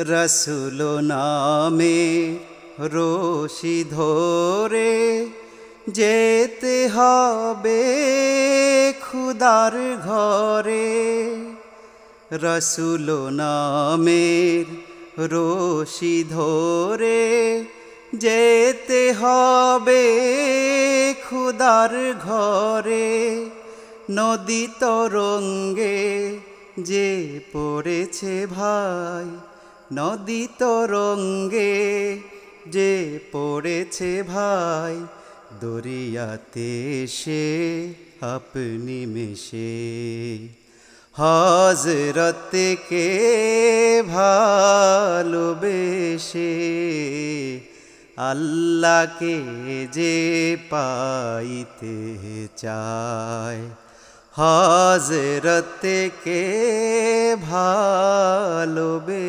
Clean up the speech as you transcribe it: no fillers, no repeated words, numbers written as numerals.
রসুল নামে রশি ধরে যেতে হবে খুদার ঘরে। রসুল নামের রশি ধরে যেতে হবে খুদার ঘরে। নদী তরঙ্গে যে পড়েছে ভাই, নদী তরঙ্গে যে পড়েছে ভাই, দরিয়াতে সে আপনি মিশে। হযরতকে ভালোবেসে আল্লাহকে যে পাইতে চায়, হযরতকে ভালোবেসে।